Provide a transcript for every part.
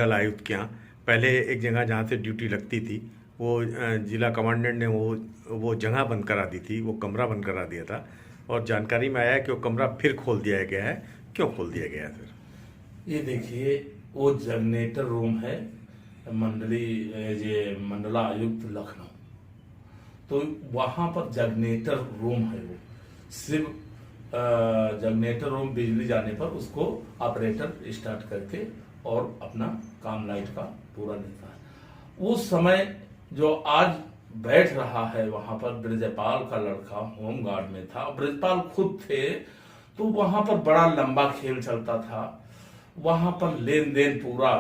मंडल आयुक्त के यहाँ पहले एक जगह जहाँ से ड्यूटी लगती थी वो जिला कमांडेंट ने वो जगह बंद करा दी थी, वो कमरा बंद करा दिया था और जानकारी में आया है कि वो कमरा फिर खोल दिया गया है। क्यों खोल दिया गया है सर? ये देखिए, वो जनरेटर रूम है मंडला आयुक्त लखनऊ, तो वहां पर जनरेटर रूम है। वो सिर्फ जनरेटर रूम बिजली जाने पर उसको ऑपरेटर स्टार्ट करके और अपना काम लाइट का पूरा लेता है। उस समय जो आज बैठ रहा है वहां पर, ब्रजपाल का लड़का होम गार्ड में था, ब्रजपाल खुद थे, तो वहां पर बड़ा लंबा खेल चलता था। वहां पर लेन देन पूरा,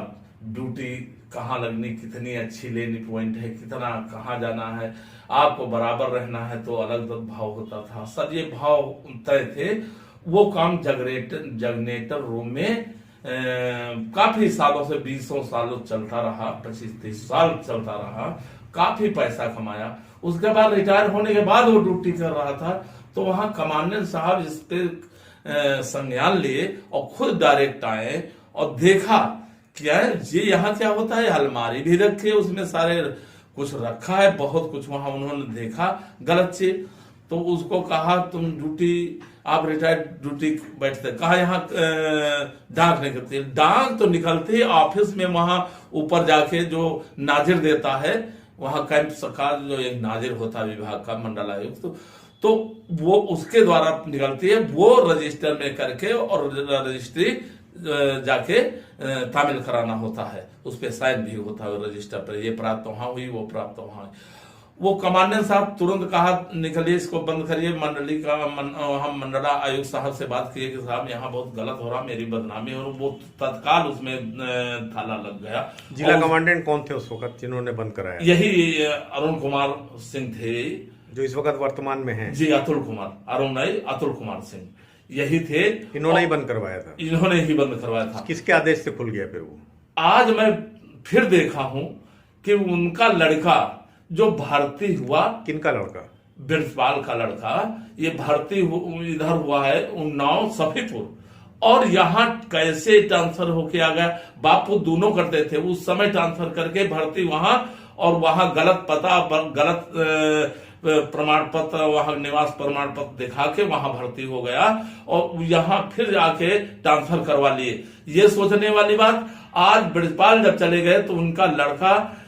ड्यूटी कहाँ लगनी, कितनी अच्छी लेनी पॉइंट है, कितना कहाँ जाना है, आपको बराबर रहना है तो अलग भाव होता था। सर ये भाव तय थे। वो काम जनरेटर रूम में काफी सालों से 20 सालों चलता रहा, 25-30 साल चलता रहा, काफी पैसा कमाया। उसके बाद रिटायर होने के बाद वो ड्यूटी कर रहा था, तो वहां कमांडेंट साहब इस पे संज्ञान लिए और खुद डायरेक्ट आए और देखा क्या है ये यहाँ क्या होता है। अलमारी भी रखे, उसमें सारे कुछ रखा है, बहुत कुछ वहां उन्होंने देखा गलत चीज। तो उसको कहा तुम ड्यूटी, आप रिटायर्ड ड्यूटी बैठते, कहा यहाँ डांक निकलती है। डांक तो निकलती है ऑफिस में, वहां ऊपर जाके जो नाजिर देता है, वहां कैंप सरकार जो एक नाजिर होता है विभाग का, मंडलायुक्त, तो वो उसके द्वारा निकलती है। वो रजिस्टर में करके और रजिस्ट्री जाके तामील कराना होता है, उस पर साइन भी होता है रजिस्टर पर, ये प्राप्त वहां हुई, वो प्राप्त वहां। वो कमांडेंट साहब तुरंत कहा निकलिए, इसको बंद करिए। मंडली का हम मंडला आयुक्त साहब से बात किए कि साहब यहाँ बहुत गलत हो रहा, मेरी बदनामी, और वो तत्काल उसमें ताला लग गया। जिला कमांडेंट कौन थे उस वक्त जिन्होंने बंद कराया? यही अरुण कुमार सिंह थे, जो इस वक्त वर्तमान में हैं। जी, अतुल कुमार सिंह यही थे। इन्होंने ही बंद करवाया था? इन्होंने ही बंद करवाया था। किसके आदेश से खुल गया फिर वो? आज मैं फिर देखा हूं कि उनका लड़का जो भर्ती हुआ। किनका लड़का? ब्रजपाल का लड़का। ये भर्ती इधर हुआ है उन्नाव सफीपुर, और यहाँ कैसे ट्रांसफर होके आ गया। बापू दोनों करते थे, उस समय ट्रांसफर करके भर्ती वहां, और वहां गलत पता, गलत प्रमाण पत्र, वहां निवास प्रमाण पत्र दिखा के वहां भर्ती हो गया, और यहाँ फिर जाके ट्रांसफर करवा लिए। ये सोचने वाली बात। आज ब्रजपाल जब चले गए तो उनका लड़का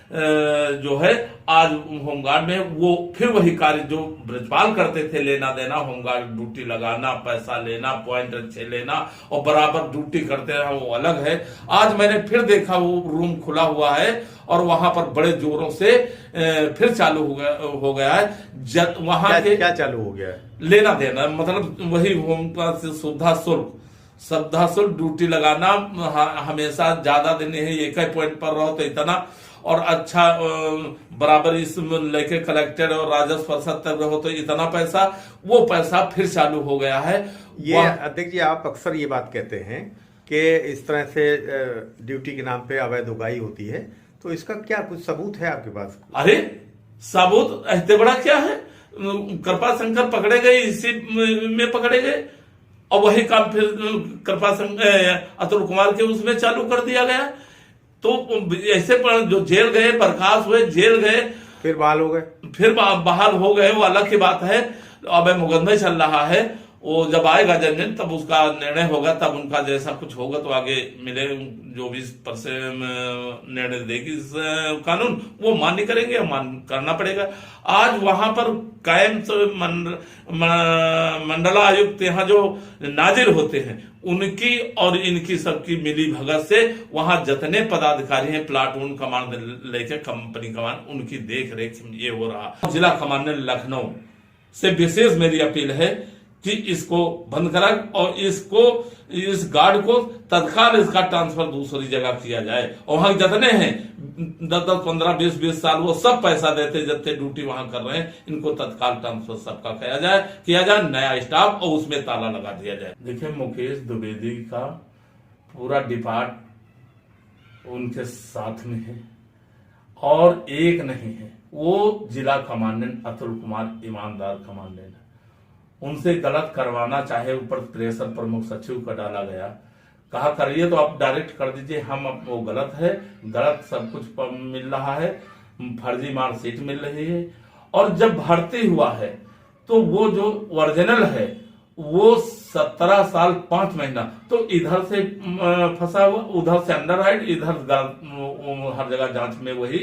जो है आज होमगार्ड में, वो फिर वही कार्य जो ब्रजपाल करते थे, लेना देना, होमगार्ड ड्यूटी लगाना, पैसा लेना, पॉइंट अच्छे लेना और बराबर ड्यूटी करते रहा, वो अलग है। आज मैंने फिर देखा वो रूम खुला हुआ है और वहां पर बड़े जोरों से फिर चालू हो गया है। वहां क्या चालू हो गया है? लेना देना, मतलब वही होम सुविधा शुल्क ड्यूटी लगाना, हमेशा ज्यादा दिन है, एक ही पॉइंट पर रहो तो इतना, और अच्छा बराबर इस लेके कलेक्टर और राजस्व परिषद तक रहो तो इतना पैसा। वो पैसा फिर चालू हो गया है। ये अध्यक्ष जी, आप अक्सर ये बात कहते हैं कि इस तरह से ड्यूटी के नाम पे अवैध उगाही होती है, तो इसका क्या कुछ सबूत है आपके पास? अरे सबूत इतने बड़ा क्या है। कृपा शंकर पकड़े गए, इसी में पकड़े गए, और वही काम फिर कृपा शंकर अतुल कुमार के उसमें चालू कर दिया गया। तो ऐसे पर जो जेल गए, बर्खास्त हुए, जेल गए, फिर बहाल हो गए, फिर बहाल हो गए, वो अलग की बात है। अब मुकदमा चल रहा है, वो जब आएगा जज तब उसका निर्णय होगा, तब उनका जैसा कुछ होगा तो आगे मिले, जो भी निर्णय देगी कानून वो मान्य करेंगे, करना पड़ेगा। आज वहां पर कायम मंडला आयुक्त यहाँ जो नाजिर होते हैं, उनकी और इनकी सबकी मिली भगत से वहां जितने पदाधिकारी हैं, प्लाटून कमांड लेके कंपनी कमांड, उनकी देख रेख ये हो रहा। जिला कमांडेंट लखनऊ से विशेष मेरी अपील है कि इसको बंद करा और इस गार्ड को तत्काल इसका ट्रांसफर दूसरी जगह किया जाए। और वहां जितने हैं 10, 15, 20 साल, वो सब पैसा देते जितने ड्यूटी वहां कर रहे हैं, इनको तत्काल ट्रांसफर सबका किया जाए, नया स्टाफ, और उसमें ताला लगा दिया जाए। देखिए, मुकेश द्विवेदी का पूरा डिपार्ट उनके साथ में है, और एक नहीं है, वो जिला कमांडेंट अतुल कुमार ईमानदार कमांडेंट है। उनसे गलत करवाना, चाहे ऊपर प्रेशर प्रमुख सचिव का डाला गया, कहा करिए तो आप डायरेक्ट कर दीजिए, हम वो गलत है, गलत सब कुछ मिल रहा है, फर्जी मार्कशीट मिल रही है। और जब भर्ती हुआ है तो वो जो ओरिजिनल है वो 17 साल 5 महीना, तो इधर से फंसा हुआ, उधर से अंडर राइट, इधर हर जगह जांच में वही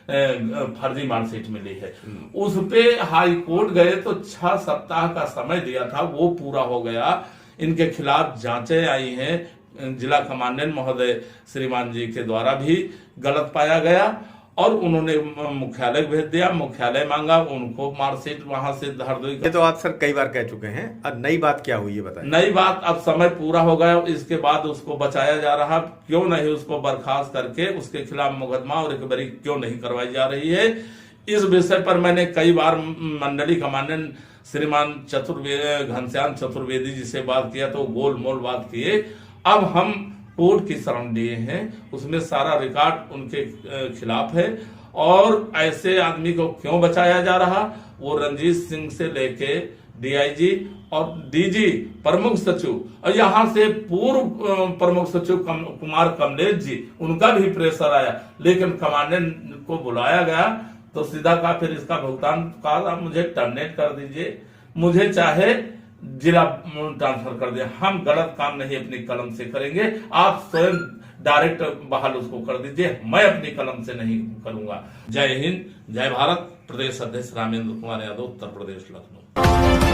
फर्जी मार्कशीट मिली है। उस पे हाई कोर्ट गए तो 6 सप्ताह का समय दिया था, वो पूरा हो गया। इनके खिलाफ जांचें आई हैं, जिला कमांडेंट महोदय श्रीमान जी के द्वारा भी गलत पाया गया और उन्होंने मुख्यालय भेज दिया, मुख्यालय मांगा, उनको मार्कशीट वहां से हरदोई। ये तो आप सर कई बार कह चुके हैं, अब नई बात क्या हुई है बताइए। नई बात, अब समय पूरा हो गया, इसके बाद उसको बचाया जा रहा, क्यों नहीं उसको बर्खास्त करके उसके खिलाफ मुकदमा और रिकवरी क्यों नहीं करवाई जा रही है। इस विषय पर मैंने कई बार मंडली कमांडेंट श्रीमान घनश्याम चतुर्वेदी जी से बात किया तो गोल मोल बात किए। अब हम कोर्ट की शरण लिए हैं, उसमें सारा रिकॉर्ड उनके खिलाफ है और ऐसे आदमी को क्यों बचाया जा रहा, वो रंजीत सिंह से लेके डीआईजी और डीजी प्रमुख सचिव और यहाँ से पूर्व प्रमुख सचिव कुमार कमलेश जी, उनका भी प्रेशर आया, लेकिन कमांडेंट को बुलाया गया तो सीधा कहा फिर इसका भुगतान कहा मुझे टर्मिनेट कर दीजिए, मुझे चाहे जिला ट्रांसफर कर दिया, हम गलत काम नहीं अपनी कलम से करेंगे, आप स्वयं डायरेक्ट बहाल उसको कर दीजिए, मैं अपनी कलम से नहीं करूंगा। जय हिंद, जय भारत। प्रदेश अध्यक्ष रामेंद्र कुमार यादव, उत्तर प्रदेश, लखनऊ।